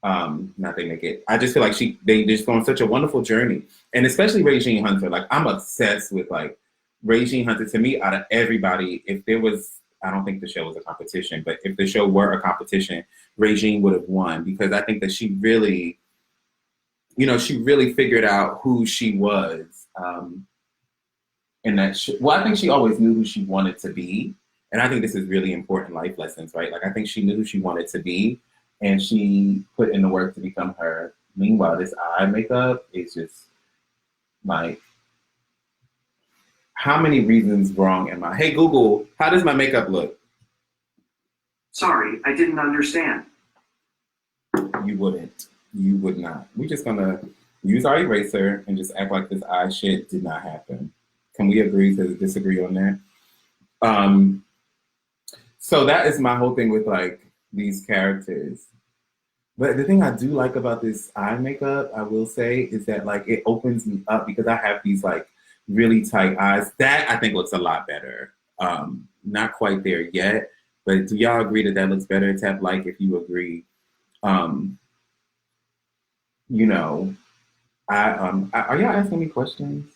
not they make it. I just feel like they just go on such a wonderful journey. And especially Regine Hunter. Like I'm obsessed with like Regine Hunter. To me, out of everybody, if there was, I don't think the show was a competition, but if the show were a competition, Regine would have won, because I think that she really, you know, she really figured out who she was. And well, I think she always knew who she wanted to be. And I think this is really important life lessons, right? Like I think she knew who she wanted to be, and she put in the work to become her. Meanwhile, this eye makeup is just like, how many reasons wrong am I? Hey Google, how does my makeup look? Sorry, I didn't understand. You wouldn't. You would not. We're just gonna use our eraser and just act like this eye shit did not happen. Can we agree to disagree on that? So that is my whole thing with like these characters. But the thing I do like about this eye makeup, I will say, is that like it opens me up, because I have these like really tight eyes. That I think looks a lot better. Not quite there yet, but do y'all agree that that looks better? Tap like if you agree. You know, are y'all asking me questions?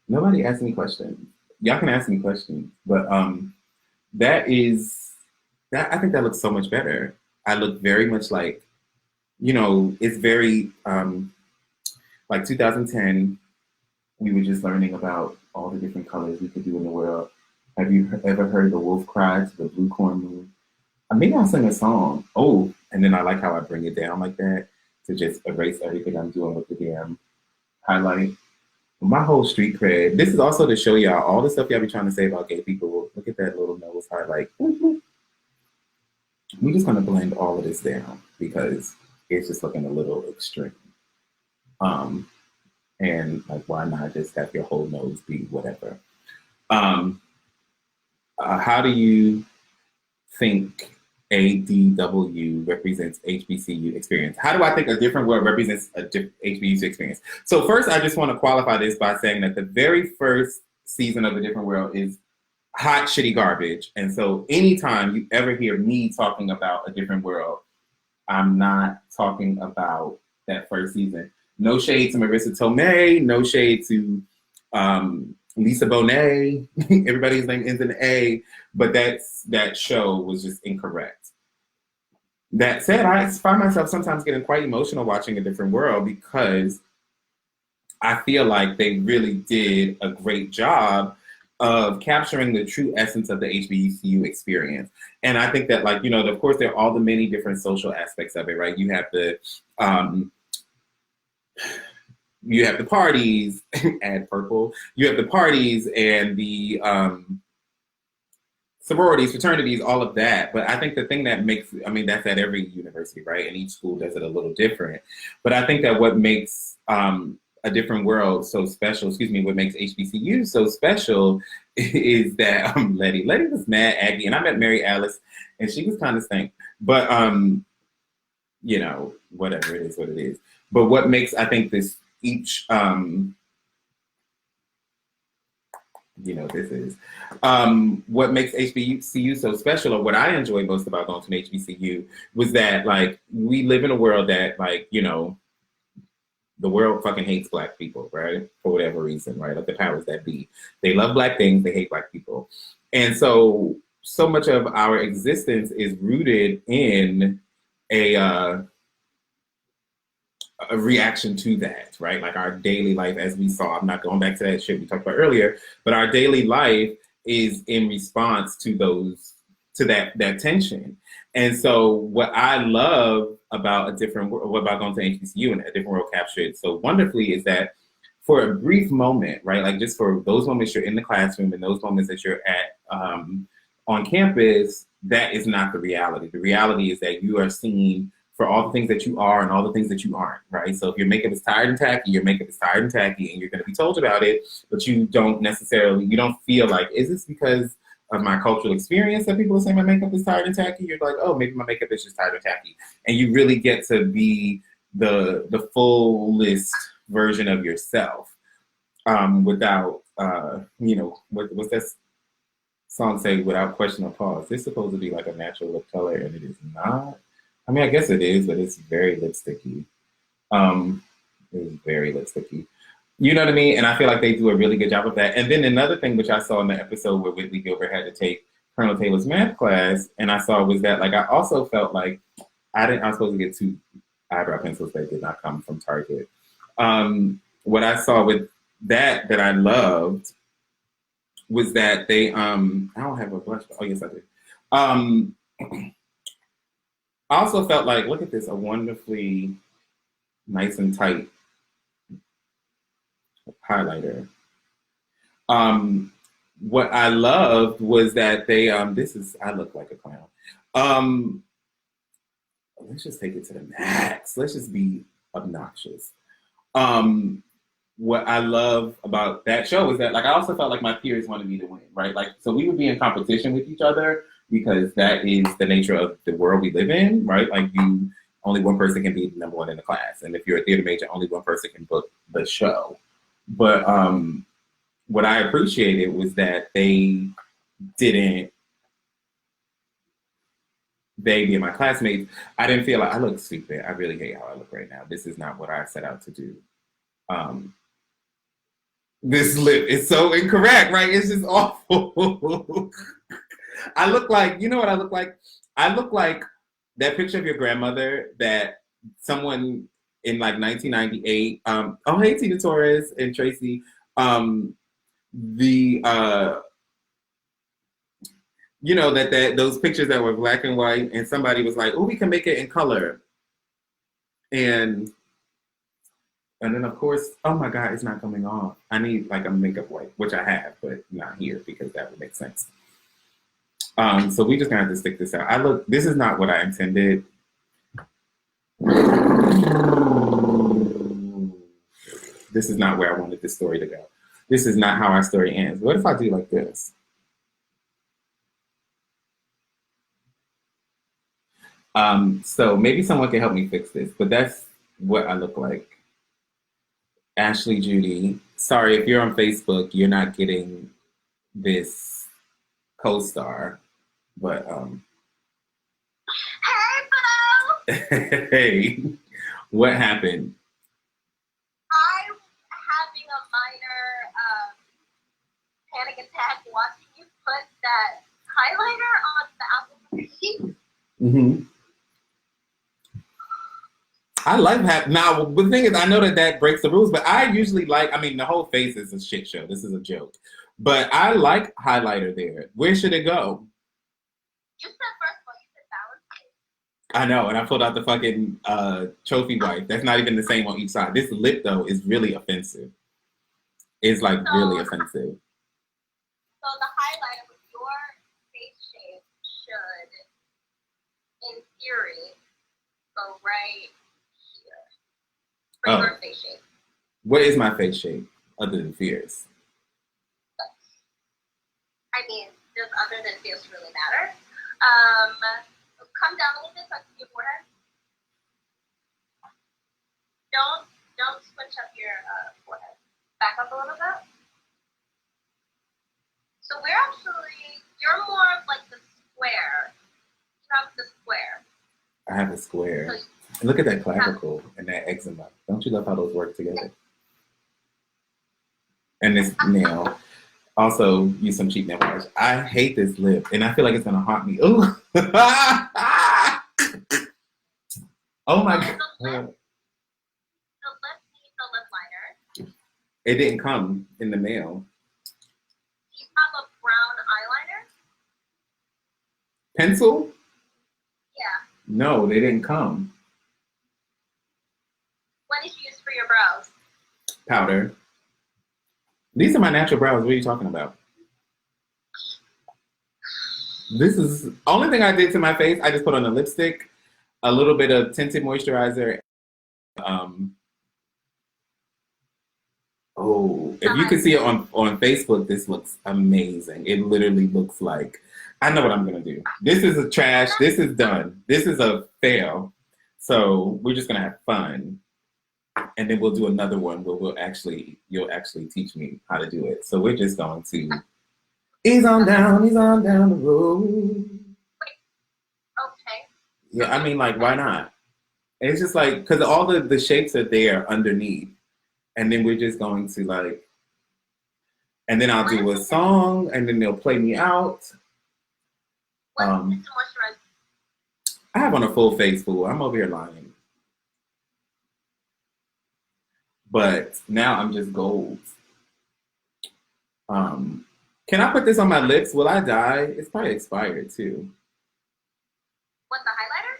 Nobody asked me questions. Y'all can ask me questions, but that is that. I think that looks so much better. I look very much like, you know, it's very like 2010. We were just learning about all the different colors we could do in the world. Have you ever heard the wolf cry to the blue corn moon? Maybe I'll sing a song. Oh, and then I like how I bring it down like that to just erase everything I'm doing with the damn highlight. My whole street cred. This is also to show y'all all the stuff y'all be trying to say about gay people. Look at that little nose highlight. We're just gonna blend all of this down because it's just looking a little extreme. And like, why not just have your whole nose be whatever? How do you think ADW represents HBCU experience? How do I think a different world represents a HBCU experience? So first, I just want to qualify this by saying that the very first season of A Different World is hot, shitty garbage. And so anytime you ever hear me talking about A Different World, I'm not talking about that first season. No shade to Marissa Tomei, no shade to Lisa Bonet. Everybody's name ends in A, but that show was just incorrect. That said, I find myself sometimes getting quite emotional watching A Different World, because I feel like they really did a great job of capturing the true essence of the HBCU experience. And I think that, like, you know, of course, there are all the many different social aspects of it, right? You have the parties, add purple. You have the parties and the sororities, fraternities, all of that. But I think the thing that makes, I mean, that's at every university, right? And each school does it a little different. But I think that what makes A Different World so special, what makes HBCU so special is that Letty was mad Aggie, and I met Mary Alice, and she was kind of stank. But, you know, whatever, it is what it is. But what makes, I think, this each, you know, this is what makes HBCU so special, or what I enjoy most about going to an HBCU, was that, like, we live in a world that, like, you know, the world fucking hates Black people, right? For whatever reason, right? Like the powers that be. They love Black things, they hate Black people. And so much of our existence is rooted in a reaction to that, right? Like our daily life, as we saw, I'm not going back to that shit we talked about earlier, but our daily life is in response to that tension. And so what I love about about going to HBCU and A Different World captured so wonderfully is that for a brief moment, right? Like just for those moments you're in the classroom and those moments that you're at on campus, that is not the reality. The reality is that you are seen for all the things that you are and all the things that you aren't, right? So if your makeup is tired and tacky, your makeup is tired and tacky, and you're going to be told about it, but you don't feel like, is this because of my cultural experience that people are saying my makeup is tired and tacky? You're like, oh, maybe my makeup is just tired and tacky. And you really get to be the fullest version of yourself without, what's that song say, without question or pause? It's supposed to be like a natural lip color, and it is not. I mean, I guess it is, but it's very lipsticky. It's very lipsticky. You know what I mean? And I feel like they do a really good job of that. And then another thing which I saw in the episode where Whitley Gilbert had to take Colonel Taylor's math class, and I saw was that, like, I also felt like I was supposed to get 2 eyebrow pencils that did not come from Target. What I saw with that I loved was that they, I don't have a blush, oh yes I do. I also felt like, look at this, a wonderfully nice and tight highlighter. What I loved was that they, I look like a clown. Let's just take it to the max. Let's just be obnoxious. What I love about that show is that, like, I also felt like my peers wanted me to win, right? Like, so we would be in competition with each other because that is the nature of the world we live in, right? Like, only one person can be number one in the class. And if you're a theater major, only one person can book the show. But what I appreciated was that they being my classmates, I didn't feel like I look stupid. I really hate how I look right now. This is not what I set out to do. This lip is so incorrect, right? It's just awful. I look like, you know what I look like? I look like that picture of your grandmother that someone in like 1998, oh, hey, Tina Torres and Tracy, those pictures that were black and white, and somebody was like, oh, we can make it in color. And then, of course, oh my God, it's not coming off. I need like a makeup wipe, which I have, but not here because that would make sense. So we just gonna have to stick this out. This is not what I intended. This is not where I wanted this story to go. This is not how our story ends. What if I do like this? So maybe someone can help me fix this, but that's what I look like. Ashley Judy, sorry, if you're on Facebook, you're not getting this co-star, but hey, what happened? I'm having a minor panic attack watching you put that highlighter on the apple cheek. Mm-hmm. I like that. Now, the thing is, I know that breaks the rules, but I usually the whole face is a shit show. This is a joke. But I like highlighter there. Where should it go? You said first of all, you said balance. I know, and I pulled out the fucking trophy wipe. That's not even the same on each side. This lip, though, is really offensive. It's like really offensive. So the highlighter with your face shape should, in theory, go right here. For your face shape. What is my face shape other than fierce? I mean, does other than fierce really matter? Come down a little bit so I can see your forehead. Don't switch up your forehead. Back up a little bit. So you're more of like the square. You have the square. I have a square. So look at that clavicle and that eczema. Don't you love how those work together? And this nail. Also, use some cheap nail polish. I hate this lip, and I feel like it's gonna haunt me. Ooh. Oh my God. The lip needs a lip liner. It didn't come in the mail. Do you have a brown eyeliner? Pencil? Yeah. No, they didn't come. What did you use for your brows? Powder. These are my natural brows. What are you talking about? This is only thing I did to my face. I just put on a lipstick. a little bit of tinted moisturizer. Oh, if you can see it on Facebook, this looks amazing. It literally looks like, I know what I'm gonna do. This is a trash. This is done. This is a fail. So we're just gonna have fun, and then we'll do another one where you'll actually teach me how to do it. So we're just going to ease on down the road. Okay. Yeah, I mean, like, why not? It's just like, because all the shapes are there underneath. And then we're just going to like, and then I'll do a song, and then they'll play me out. I have on a full face, fool. I'm over here lying. But now I'm just gold. Can I put this on my lips? Will I die? It's probably expired too. What, the highlighter?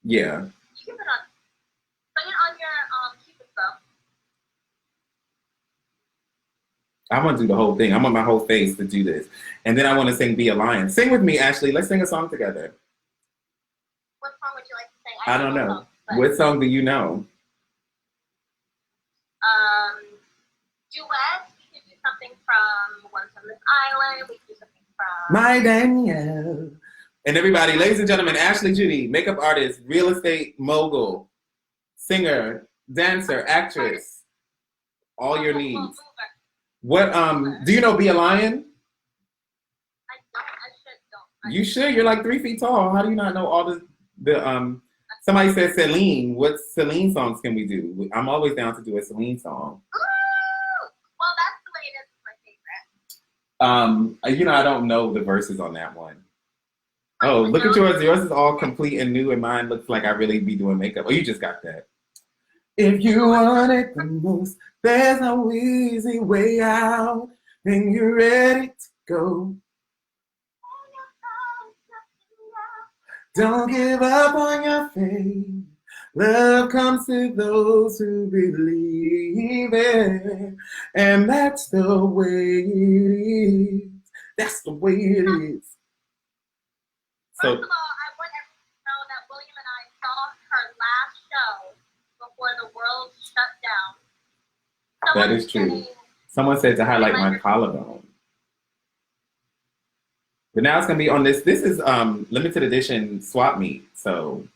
Yeah. You can put it on your cupid bow. I want to do the whole thing. I want my whole face to do this. And then I want to sing Be a Lion. Sing with me, Ashley. Let's sing a song together. What song would you like to sing? I don't know. What song do you know? Duet. We could do something from Once on This Island. We could do something from My Danielle. And everybody, ladies and gentlemen, Ashley Judy, makeup artist, real estate mogul, singer, dancer, actress, all your needs. What do you know Be a Lion? I don't. You should. You're like 3 feet tall. How do you not know all the somebody said Celine. What Celine songs can we do? I'm always down to do a Celine song. Ooh! Well, that's the latest, my favorite. I don't know the verses on that one. Oh, look at yours. Yours is all complete and new, and mine looks like I really be doing makeup. Oh, you just got that. If you want it the most, there's no easy way out, and you're ready to go. Don't give up on your faith. Love comes to those who believe it, and that's the way it is. That's the way it is. So, first of all, I want everyone to know that William and I saw her last show before the world shut down. That is true. Someone said to highlight my collarbone. But now it's gonna be on this. This is limited edition swap meet, so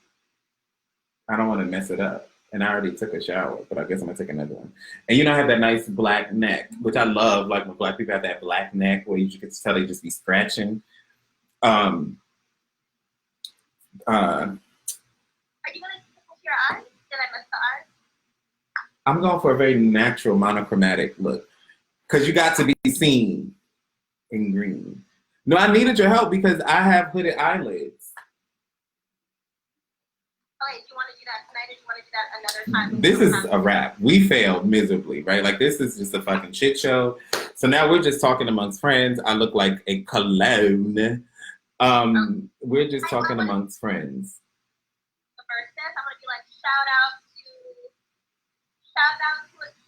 I don't want to mess it up. And I already took a shower, but I guess I'm gonna take another one. And I have that nice black neck, which I love. Like when black people have that black neck, where you can tell they just be scratching. Are you gonna tickle your eyes? Did I miss the eyes? I'm going for a very natural monochromatic look, because you got to be seen in green. No, I needed your help because I have hooded eyelids. Okay, do you want to do that tonight, or do you want to do that another time? This is a wrap. We failed miserably, right? Like, this is just a fucking shit show. So now we're just talking amongst friends. I look like a cologne. We're just talking amongst friends. The first is, I'm going to be like, shout out to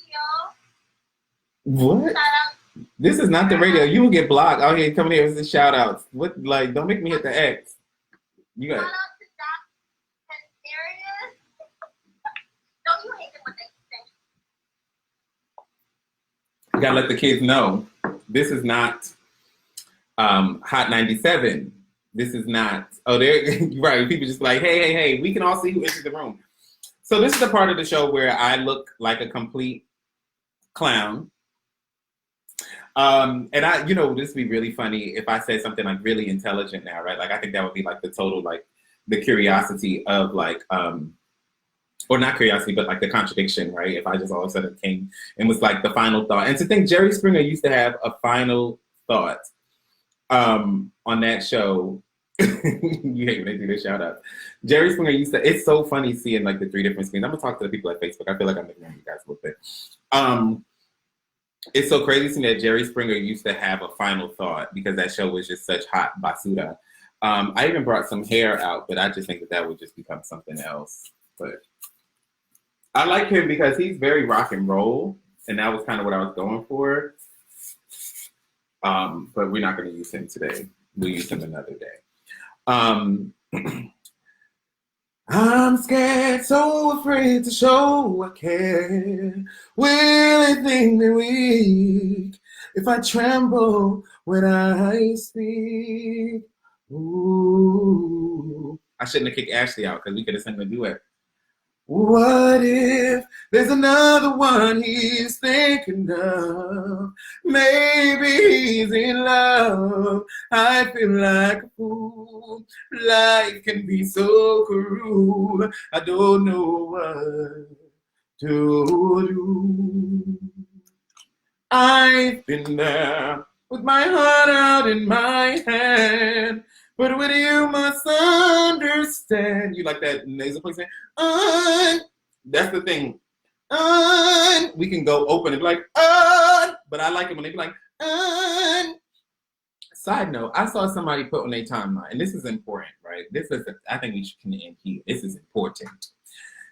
Akil. What? Shout out. This is not the radio. You will get blocked out here coming here with the shout outs. What, like, don't make me hit the X. You got Shout out to Zach and Darius. Don't you hate them when they sing? You gotta let the kids know. This is not Hot 97. This is not, they're right. People just like, hey, we can all see who enters the room. So this is the part of the show where I look like a complete clown. And this would be really funny if I said something like really intelligent now, right? Like, I think that would be like the total, like the curiosity of like, or not curiosity, but like the contradiction, right? If I just all of a sudden came and was like the final thought. And to think Jerry Springer used to have a final thought on that show. You hate when they do the shout out. Jerry Springer used to, it's so funny seeing like the 3 different screens. I'm gonna talk to the people at Facebook. I feel like I'm making you guys a little bit. It's so crazy to me that Jerry Springer used to have a final thought because that show was just such hot basura. I even brought some hair out, but I just think that would just become something else. But I like him because he's very rock and roll, and that was kind of what I was going for. But we're not going to use him today. We'll use him another day. I'm scared, so afraid to show I care. Will it think me weak if I tremble when I speak? Ooh. I shouldn't have kicked Ashley out because we could have sung a duet. What if there's another one he's thinking of? Maybe he's in love. I feel like a fool. Life can be so cruel. I don't know what to do. I've been there with my heart out in my hand. But with you must understand. You like that nasal voice? That's the thing. We can go open and be like, but I like it when they be like, Side note, I saw somebody put on their timeline, and this is important, right? I think we can end here. This is important.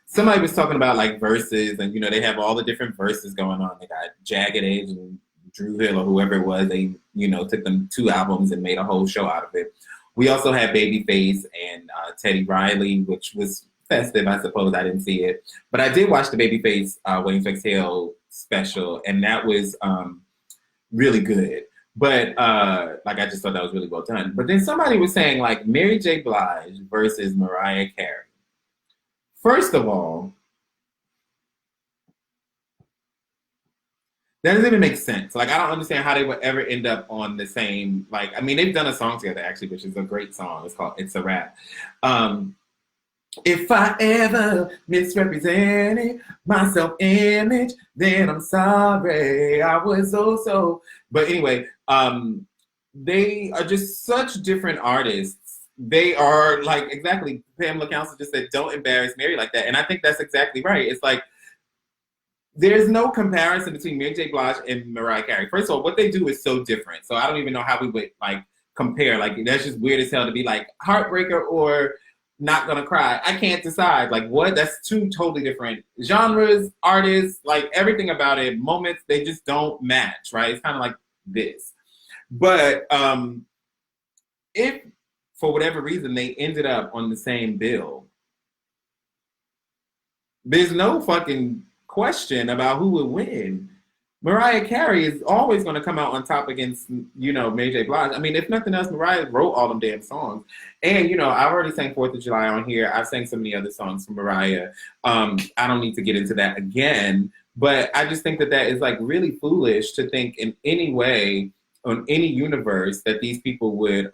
Somebody was talking about like verses, and they have all the different verses going on. They got Jagged Edge and Drew Hill or whoever it was. They, took them 2 albums and made a whole show out of it. We also had Babyface and Teddy Riley, which was festive, I suppose. I didn't see it. But I did watch the Babyface Waiting to Exhale special, and that was really good. But I just thought that was really well done. But then somebody was saying like Mary J. Blige versus Mariah Carey. First of all, that doesn't even make sense. Like, I don't understand how they would ever end up on the same, they've done a song together, actually, which is a great song. It's called It's a Rap. If I ever misrepresented my self-image, then I'm sorry. I was so. But anyway, they are just such different artists. They are, exactly, Pamela Council just said, don't embarrass Mary like that. And I think that's exactly right. It's like, there's no comparison between Mary J. Blige and Mariah Carey. First of all, what they do is so different. So I don't even know how we would compare. That's just weird as hell to be like Heartbreaker or Not Gonna Cry. I can't decide. What? That's 2 totally different genres, artists, everything about it, moments, they just don't match, right? It's kind of like this. But if for whatever reason they ended up on the same bill, there's no fucking question about who would win. Mariah Carey is always going to come out on top against, Mary J. Blige. I mean, if nothing else, Mariah wrote all them damn songs. And, I've already sang 4th of July on here. I've sang so many other songs from Mariah. I don't need to get into that again. But I just think that is, really foolish to think in any way, on any universe, that these people would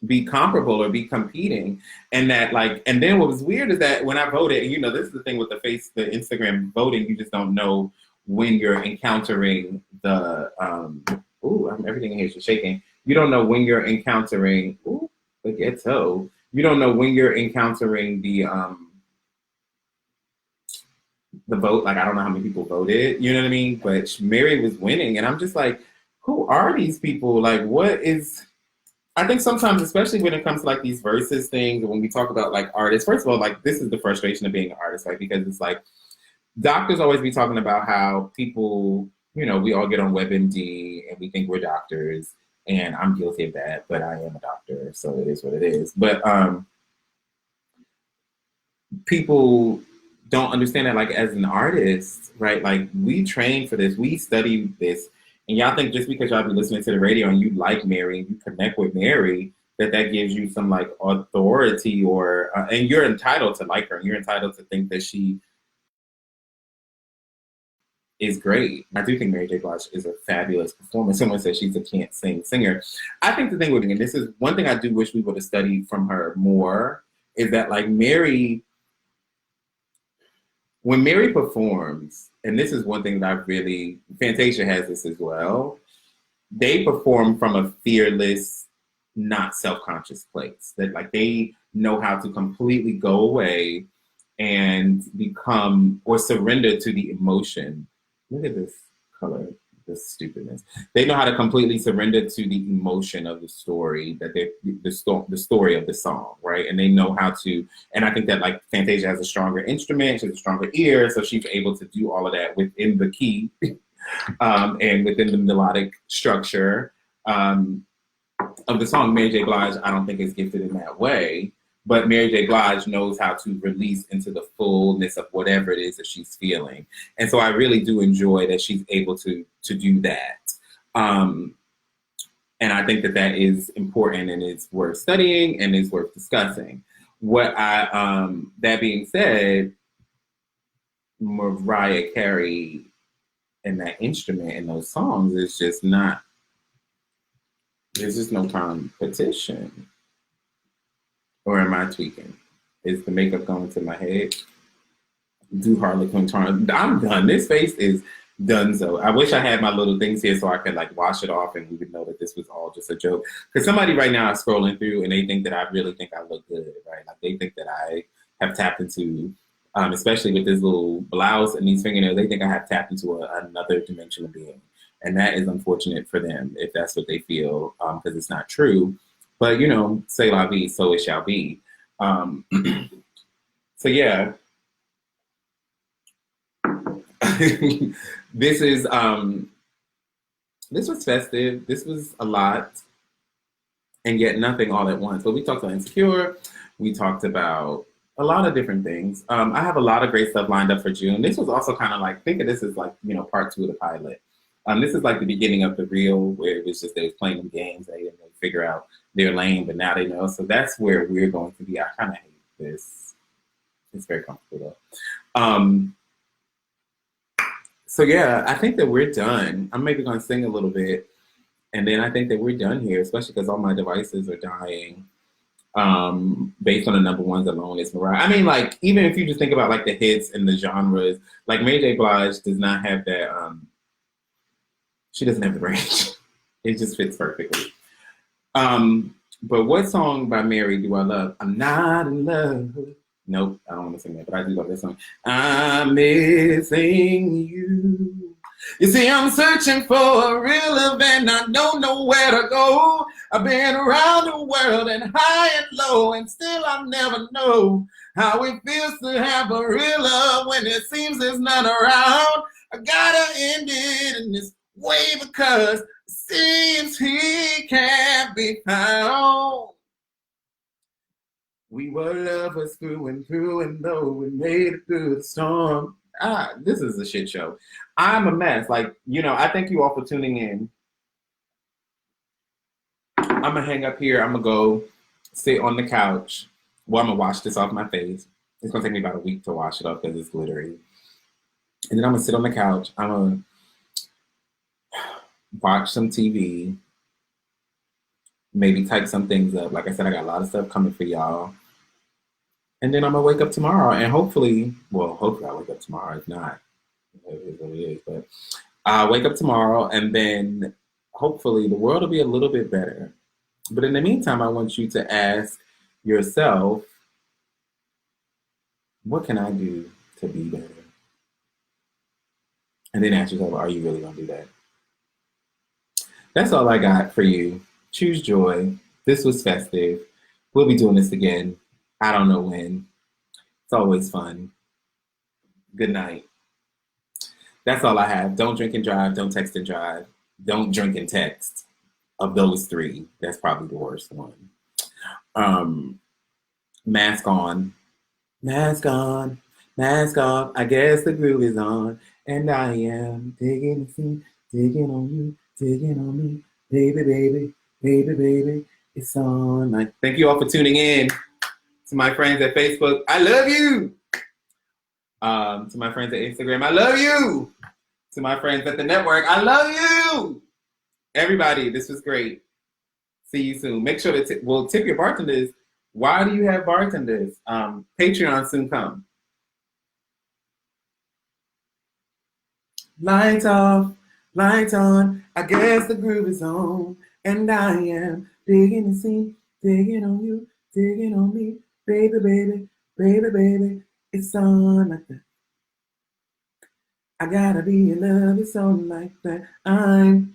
be comparable or be competing. And that and then what was weird is that when I voted, and this is the thing with the Instagram voting, you just don't know when you're encountering the everything in here is just shaking. You don't know when you're encountering the ghetto. You don't know when you're encountering the vote. I don't know how many people voted, you know what I mean? But Mary was winning, and I'm just like, who are these people? What is... I think sometimes, especially when it comes to these verses things, when we talk about artists, first of all, this is the frustration of being an artist, because it's doctors always be talking about how people, we all get on WebMD and we think we're doctors, and I'm guilty of that, but I am a doctor, so it is what it is. But people don't understand that as an artist, right? We train for this, we study this. And y'all think just because y'all be listening to the radio and you like Mary, you connect with Mary, that gives you some authority or, and you're entitled to like her. And you're entitled to think that she is great. I do think Mary J. Blige is a fabulous performer. Someone said she's a can't sing singer. I think the thing with, and this is one thing I do wish we would have studied from her more, is that Mary, when Mary performs, and this is one thing that Fantasia has this as well, they perform from a fearless, not self-conscious place. That they know how to completely go away and become or surrender to the emotion. Look at this color, this stupidness. They know how to completely surrender to the emotion of the story, the story of the song, right? And they know how to, and I think that Fantasia has a stronger instrument, she has a stronger ear, so she's able to do all of that within the key and within the melodic structure of the song. Mary J. Blige, I don't think is gifted in that way. but Mary J. Blige knows how to release into the fullness of whatever it is that she's feeling. And so I really do enjoy that she's able to do that. And I think that that is important and it's worth studying and is worth discussing. That being said, Mariah Carey and that instrument and those songs is just not, there's just no competition. Or am I tweaking? Is the makeup going to my head? Do Harlequin turn? I'm done. This face is donezo. I wish I had my little things here so I could like wash it off and we would know that this was all just a joke. Because somebody right now is scrolling through and they think that I really think I look good, right? Like they think that I have tapped into, especially with this little blouse and these fingernails, they think I have tapped into another dimension of being. And that is unfortunate for them if that's what they feel, because it's not true. But, you know, say la vie, so it shall be. So, yeah. This was festive. This was a lot. And yet nothing all at once. But we talked about Insecure. We talked about a lot of different things. I have a lot of great stuff lined up for June. This was also kind of like, think of this as like, you know, part 2 of the pilot. This is like the beginning of the reel where it was just they was playing them games. They didn't really figure out their lane, but now they know. So that's where we're going to be. I kind of hate this. It's very comfortable though. So yeah, I think that we're done. I'm maybe going to sing a little bit, and then I think that we're done here, especially because all my devices are dying. Based on the number ones alone, it's Mariah. I mean, like even if you just think about like the hits and the genres, like Mary J. Blige does not have that. She doesn't have the range. It just fits perfectly. But what song by Mary do I love? I'm not in love. Nope, I don't want to sing that, but I do love that song. I'm missing you. You see, I'm searching for a real love and I don't know where to go. I've been around the world and high and low, and still I never know how it feels to have a real love when it seems there's none around. I gotta end it in this way because it seems he can't be found. We were lovers through and through, and though we made it through the storm. This is a shit show. I'm a mess. Like, you know, I thank you all for tuning in. I'm gonna hang up here. I'm gonna go sit on the couch. Well, I'm gonna wash this off my face. It's gonna take me about a week to wash it off because it's glittery. And then I'm gonna sit on the couch. I'm gonna watch some TV, maybe type some things up. Like I said, I got a lot of stuff coming for y'all. And then I'm gonna wake up tomorrow and hopefully I wake up tomorrow. If not, it is what it is. But I'll wake up tomorrow and then hopefully the world will be a little bit better. But in the meantime, I want you to ask yourself, what can I do to be better? And then ask yourself, are you really gonna do that? That's all I got for you. Choose joy. This was festive. We'll be doing this again. I don't know when. It's always fun. Good night. That's all I have. Don't drink and drive. Don't text and drive. Don't drink and text. Of those 3, that's probably the worst one. Mask on. Mask on. Mask off. I guess the groove is on. And I am digging the scene, digging on you, digging on me. Baby, baby, baby, baby, it's on. Thank you all for tuning in. To my friends at Facebook, I love you. To my friends at Instagram, I love you. To my friends at the network, I love you. Everybody, this was great. See you soon. Make sure to tip your bartenders. Why do you have bartenders? Patreon soon come. Lights off, lights on. I guess the groove is on. And I am digging the scene, digging on you, digging on me. Baby, baby, baby, baby, it's on like that. I gotta be in love, it's on like that. I'm